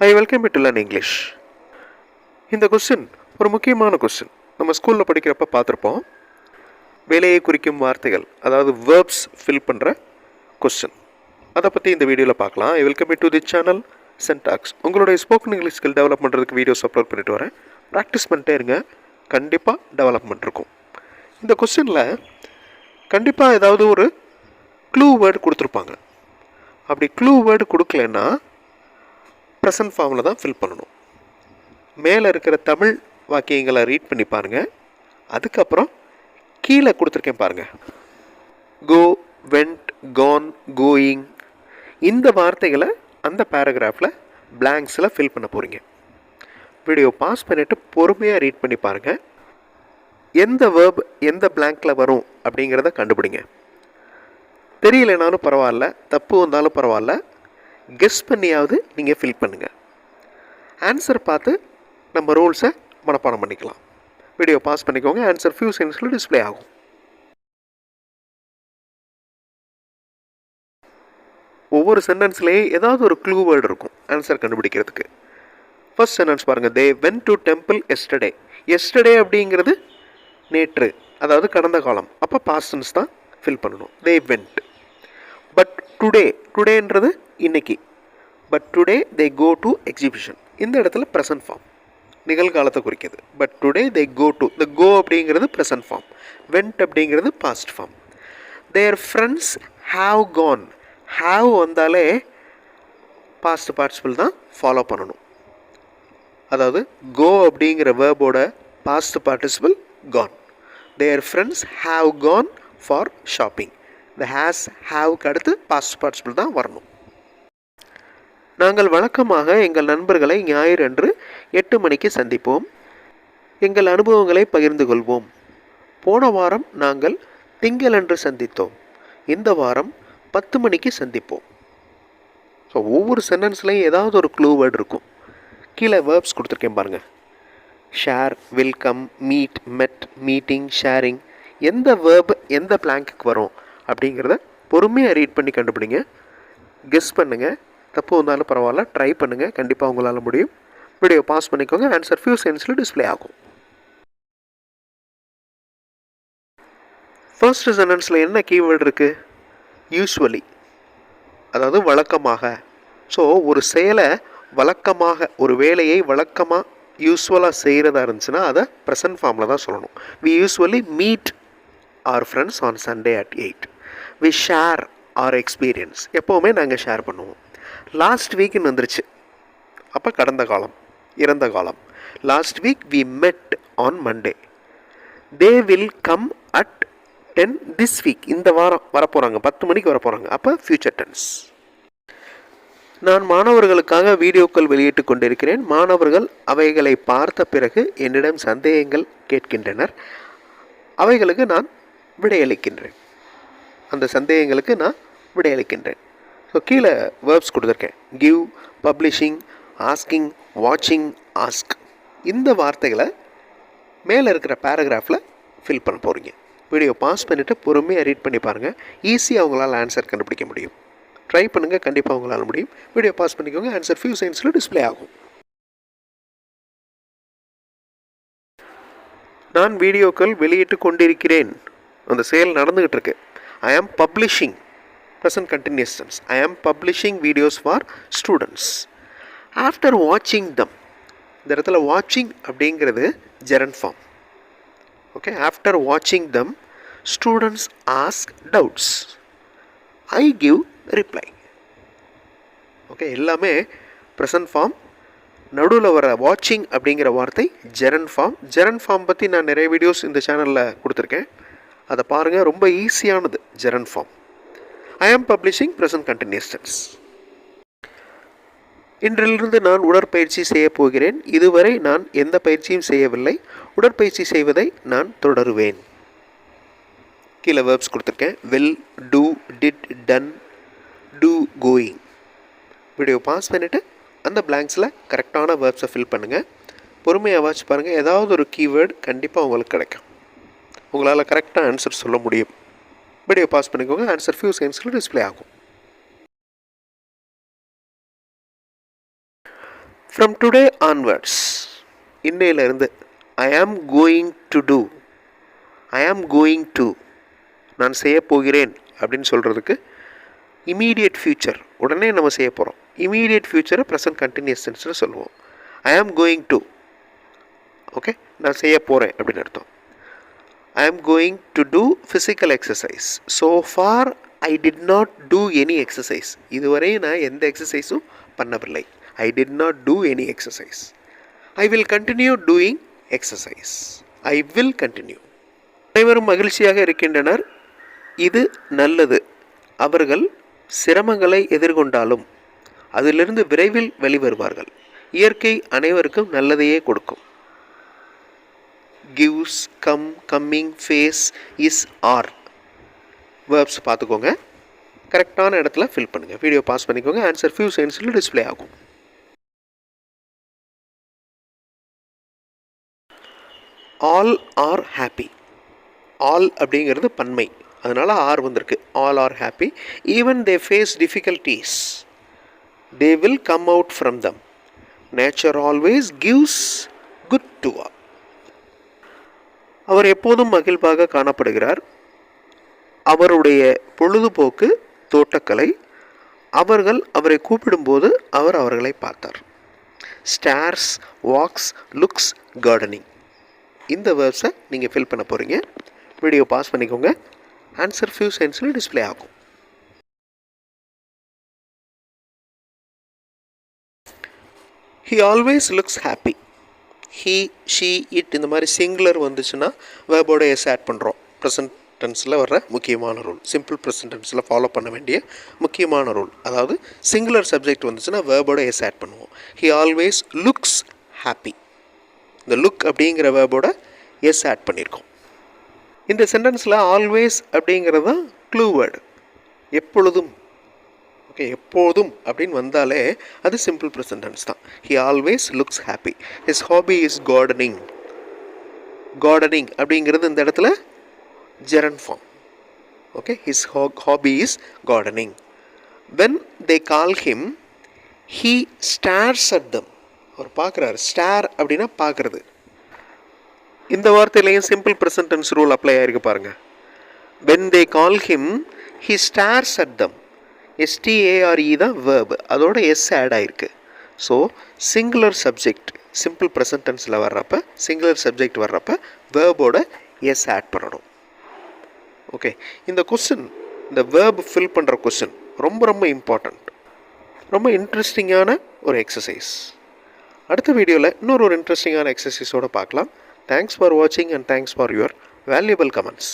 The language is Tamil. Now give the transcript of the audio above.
I welcome you to learn English. இந்த கொஸ்டின் ஒரு முக்கியமான கொஸ்டின். நம்ம ஸ்கூலில் படிக்கிறப்ப பார்த்துருப்போம். வேலையை குறிக்கும் வார்த்தைகள், அதாவது வேர்ப்ஸ் ஃபில் பண்ணுற கொஸ்டின். அதை பற்றி இந்த வீடியோவில் பார்க்கலாம். I welcome you to the channel சென்டாக்ஸ். உங்களுடைய ஸ்போக்கன் இங்கிலீஷ் ஸ்கில் டெவலப் பண்ணுறதுக்கு வீடியோஸ் அப்லோட் பண்ணிட்டு வரேன். ப்ராக்டிஸ் பண்ணிட்டே இருங்க, கண்டிப்பாக டெவலப்மெண்ட் இருக்கும். இந்த கொஸ்டினில் கண்டிப்பாக ஏதாவது ஒரு க்ளூ வேர்டு கொடுத்துருப்பாங்க. அப்படி க்ளூ வேர்டு கொடுக்கலன்னா ப்ரெசன்ட் ஃபார்மில் தான் ஃபில் பண்ணணும். மேலே இருக்கிற தமிழ் வாக்கியங்களை ரீட் பண்ணி பாருங்கள். அதுக்கப்புறம் கீழே கொடுத்துருக்கேன் பாருங்கள். கோ, வெண்ட், கான், கோயிங், இந்த வார்த்தைகளை அந்த பேராகிராஃபில் பிளாங்க்ஸில் ஃபில் பண்ண போகிறீங்க. வீடியோ பாஸ் பண்ணிவிட்டு பொறுமையாக ரீட் பண்ணி பாருங்கள். எந்த வேர்ப் எந்த பிளாங்க்கில் வரும் அப்படிங்கிறத கண்டுபிடிங்க. தெரியலைனாலும் பரவாயில்ல, தப்பு வந்தாலும் பரவாயில்ல, கெஸ் பண்ணியாவது நீங்கள் ஃபில் பண்ணுங்கள். ஆன்சர் பார்த்து நம்ம ரூல்ஸை மனப்பாடம் பண்ணிக்கலாம். வீடியோ பாஸ் பண்ணிக்கோங்க. ஆன்சர் ஃபியூ செகண்ட்ஸில் டிஸ்பிளே ஆகும். ஒவ்வொரு சென்டென்ஸ்லேயே ஏதாவது ஒரு க்ளூ வேர்டு இருக்கும் ஆன்சர் கண்டுபிடிக்கிறதுக்கு. ஃபர்ஸ்ட் சென்டென்ஸ் பாருங்கள். They went to temple yesterday. Yesterday அப்படிங்கிறது நேற்று, அதாவது கடந்த காலம். அப்போ பாஸ்ட் டென்ஸ் தான் ஃபில் பண்ணணும். They went. பட் டுடே, டுடேன்றது இன்னைக்கு. But today they go to exhibition. இந்த இடத்துல ப்ரெசன்ட் ஃபார்ம், நிகழ்காலத்தை குறிக்கிது. But today they go to, இந்த கோ அப்படிங்கிறது ப்ரெசன்ட் ஃபார்ம், வெண்ட் அப்படிங்கிறது past form. Their friends have gone. Have வந்தாலே பாஸ்ட் பார்ட்டிசிபிள் தான் ஃபாலோ பண்ணணும். அதாவது கோ அப்படிங்கிற வேர்போட past participle gone. Their friends have gone for shopping. இந்த ஹேஸ் ஹாவுக்கு அடுத்து பாஸ்ட் பார்ட்டிசிபிள் தான் வரணும். நாங்கள் வழக்கமாக எங்கள் நண்பர்களை ஞாயிறு அன்று 8 மணிக்கு சந்திப்போம். எங்கள் அனுபவங்களை பகிர்ந்து கொள்வோம். போன வாரம் நாங்கள் திங்களன்று சந்தித்தோம். இந்த வாரம் 10 மணிக்கு சந்திப்போம். ஸோ ஒவ்வொரு சென்டென்ஸ்லையும் ஏதாவது ஒரு க்ளூ வேர்டு இருக்கும். கீழே வேர்ப்ஸ் கொடுத்துருக்கேன் பாருங்கள். ஷேர், வெல்கம், மீட், மெட், மீட்டிங், ஷேரிங். எந்த வேர்ப் எந்த பிளாங்க்கு வரும் அப்படிங்கிறத பொறுமையாக ரீட் பண்ணி கண்டுபிடிங்க. கெஸ் பண்ணுங்கள். தப்பு வந்தாலும் பரவாயில்ல, ட்ரை பண்ணுங்கள். கண்டிப்பாக உங்களால் முடியும். வீடியோ பாஸ் பண்ணிக்கோங்க. ஆன்சர் ஃபியூ செகண்ட்ஸில் டிஸ்பிளே ஆகும். ஃபர்ஸ்ட் சென்டென்ஸில் என்ன கீவேர்டு இருக்குது? யூஸ்வலி, அதாவது வழக்கமாக. ஸோ ஒரு செயலை வழக்கமாக, ஒரு வேலையை வழக்கமாக யூஸ்வலாக செய்கிறதா இருந்துச்சுன்னா அதை ப்ரெசன்ட் ஃபார்மில் தான் சொல்லணும். We usually meet our friends on Sunday at 8. We share our experience. எப்போவுமே நாங்கள் ஷேர் பண்ணுவோம். லாஸ்ட் வீக்னு வந்துருச்சு, அப்போ கடந்த காலம், இறந்த காலம். Last week we met on Monday. They will come at 10 this week. இந்த வாரம் வரப்போகிறாங்க, 10 மணிக்கு வரப்போகிறாங்க. அப்போ ஃபியூச்சர் டென்ஸ். நான் மாணவர்களுக்காக வீடியோக்கள் வெளியிட்டு கொண்டிருக்கிறேன். மாணவர்கள் அவைகளை பார்த்த பிறகு என்னிடம் சந்தேகங்கள் கேட்கின்றனர். அவைகளுக்கு நான் விடையளிக்கின்றேன். அந்த சந்தேகங்களுக்கு நான் விடையளிக்கின்றேன். ஸோ கீழே வேர்ப்ஸ் கொடுத்துருக்கேன். கிவ், பப்ளிஷிங், ஆஸ்கிங், வாட்சிங், ஆஸ்க். இந்த வார்த்தைகளை மேலே இருக்கிற பேராகிராஃபில் ஃபில் பண்ண போகிறீங்க. வீடியோ பாஸ் பண்ணிவிட்டு பொறுமையாக ரீட் பண்ணி பாருங்கள். ஈஸியாக அவங்களால் ஆன்சர் கண்டுபிடிக்க முடியும். ட்ரை பண்ணுங்கள், கண்டிப்பாக அவங்களால முடியும். வீடியோ பாஸ் பண்ணிக்கோங்க. ஆன்சர் ஃபியூ செகண்ட்ஸில் டிஸ்பிளே ஆகும். நான் வீடியோக்கள் வெளியிட்டு கொண்டிருக்கிறேன். அந்த செயல் நடந்துகிட்டு இருக்கு. ஐ ஆம் பப்ளிஷிங், ப்ரெசன்ட் கண்டினியூஸ் டென்ஸ். ஐ ஆம் publishing videos for students. After வாட்சிங் தம், இந்த இடத்துல வாட்சிங் அப்படிங்கிறது ஜெரண்ட் ஃபார்ம். ஓகே, ஆஃப்டர் வாட்சிங் them students ask doubts. I give reply. Okay, எல்லாமே ப்ரெசன்ட் ஃபார்ம். நடுவில் வர வாட்சிங் அப்படிங்கிற வார்த்தை ஜெரண்ட் ஃபார்ம். ஜெரண்ட் ஃபார்ம் பற்றி நான் நிறைய வீடியோஸ் இந்த சேனலில் கொடுத்துருக்கேன், அதை பாருங்கள். ரொம்ப ஈஸியானது ஜெரண்ட் ஃபார்ம். ஐ ஆம் பப்ளிஷிங் ப்ரெசன்ட் கண்டினியூஸ் டென்ஸ். இன்றிலிருந்து நான் உடற்பயிற்சி செய்ய போகிறேன். இதுவரை நான் எந்த பயிற்சியும் செய்யவில்லை. உடற்பயிற்சி செய்வதை நான் தொடருவேன். கீழே வேர்ப்ஸ் கொடுத்துருக்கேன். Will, do, did, done, do, going. Video pause பண்ணிவிட்டு அந்த பிளாங்க்ஸில் கரெக்டான வேர்ப்ஸை ஃபில் பண்ணுங்கள். பொறுமையாக வாட்ச் பாருங்கள். ஏதாவது ஒரு கீவேர்டு கண்டிப்பாக உங்களுக்கு கிடைக்கும். உங்களால் கரெக்டாக ஆன்சர் சொல்ல முடியும். வீடியோ பாஸ் பண்ணிக்கோங்க. ஆன்சர் ஃபியூ செகண்ட்ஸில் டிஸ்பிளே ஆகும். ஃப்ரம் டுடே ஆன்வர்ட்ஸ், இன்னையிலிருந்து ஐ am going to two, I am going to, நான் செய்ய போகிறேன் அப்படின்னு சொல்கிறதுக்கு இமீடியட் ஃப்யூச்சர், உடனே நம்ம செய்ய போகிறோம். இமீடியட் ஃப்யூச்சரை ப்ரெசன்ட் கண்டினியூஸ் டென்ஸில் சொல்லுவோம். ஐ ஆம் கோயிங் டு, ஓகே, நான் செய்ய போகிறேன் அப்படின்னு அர்த்தம். I am going to do physical exercise. So far I did not do any exercise, இதுவரை நான் எந்த எக்ஸசைஸும் பண்ணவில்லை. I did not do any exercise. I will continue doing exercise. I will continue. அனைவரும் மகிழ்ச்சியாக இருக்கின்றனர், இது நல்லது. அவர்கள் சிரமங்களை எதிர்கொண்டாலும் அதிலிருந்து விரைவில் வெளிவருவார்கள். இயற்கை அனைவருக்கும் நல்லதையே கொடுக்கும். gives, come, coming, face, is, are verbs பார்த்துக்கோங்க. கரெக்டான இடத்துல ஃபில் பண்ணுங்கள். வீடியோ பாஸ் பண்ணிக்கோங்க. ஆன்சர் ஃபியூ செகண்ட்ஸில் டிஸ்பிளே ஆகும். All are happy. ஆல் அப்படிங்கிறது பன்மை, அதனால் ஆர் வந்திருக்கு. All are happy. Even they face difficulties, they will come out from them. Nature always gives good to all. அவர் எப்போதும் மகிழ்வாக காணப்படுகிறார். அவருடைய பொழுதுபோக்கு தோட்டக்கலை. அவர்கள் அவரை கூப்பிடும்போது அவர் அவர்களை பார்த்தார். Stars, walks, looks, gardening. இந்த வேர்ப்ஸை நீங்கள் ஃபில் பண்ண போகிறீங்க. வீடியோ பாஸ் பண்ணிக்கோங்க. ஆன்சர் ஃபியூ செகண்ட்ஸில் டிஸ்பிளே ஆகும். He always looks happy. He, she, it இந்த மாதிரி சிங்குலர் வந்துச்சுன்னா வேர்போட எஸ் ஆட் பண்ணுறோம். ப்ரெசன்ட் டென்ஸில் வர்ற முக்கியமான ரூல், சிம்பிள் ப்ரெசன்ட் டென்ஸில் ஃபாலோ பண்ண வேண்டிய முக்கியமான ரூல். அதாவது சிங்குலர் சப்ஜெக்ட் வந்துச்சுன்னா வேர்போட எஸ் ஆட் பண்ணுவோம். He always looks happy. இந்த லுக் அப்படிங்கிற வேர்போட எஸ் ஆட் பண்ணியிருக்கோம். இந்த சென்டென்ஸில் ஆல்வேஸ் அப்படிங்கிறது தான் க்ளூ வேர்டு. எப்பொழுதும், ஓகே, எப்போதும் அப்படின்னு வந்தாலே அது சிம்பிள் ப்ரெசன்ட் டென்ஸ் தான். He always looks happy. His hobby is gardening. Gardening அப்படிங்கிறது இந்த இடத்துல gerund form. Okay, his hobby is gardening. When they call him, he stares at them. அவர் பார்க்குறாரு. ஸ்டார் அப்படின்னா பார்க்குறது. இந்த வார்த்தையிலையும் simple present tense rule apply ஆகிருக்கு பாருங்கள். When they call him, he stares at them. STARE தான் வேர்பு, அதோட எஸ் ஆட் ஆகிருக்கு. So singular subject simple present டென்ஸில் வர்றப்ப, சிங்குலர் சப்ஜெக்ட் வர்றப்ப வேர்போட எஸ் ஆட் பண்ணணும். ஓகே, இந்த கொஸ்டின், இந்த வேர்ப் ஃபில் பண்ணுற கொஸ்டின் ரொம்ப ரொம்ப இம்பார்ட்டண்ட். ரொம்ப இன்ட்ரெஸ்டிங்கான ஒரு எக்ஸசைஸ். அடுத்த வீடியோவில் இன்னொரு இன்ட்ரெஸ்டிங்கான எக்ஸசைஸோடு பார்க்கலாம். தேங்க்ஸ் ஃபார் வாட்சிங் and thanks for your valuable comments.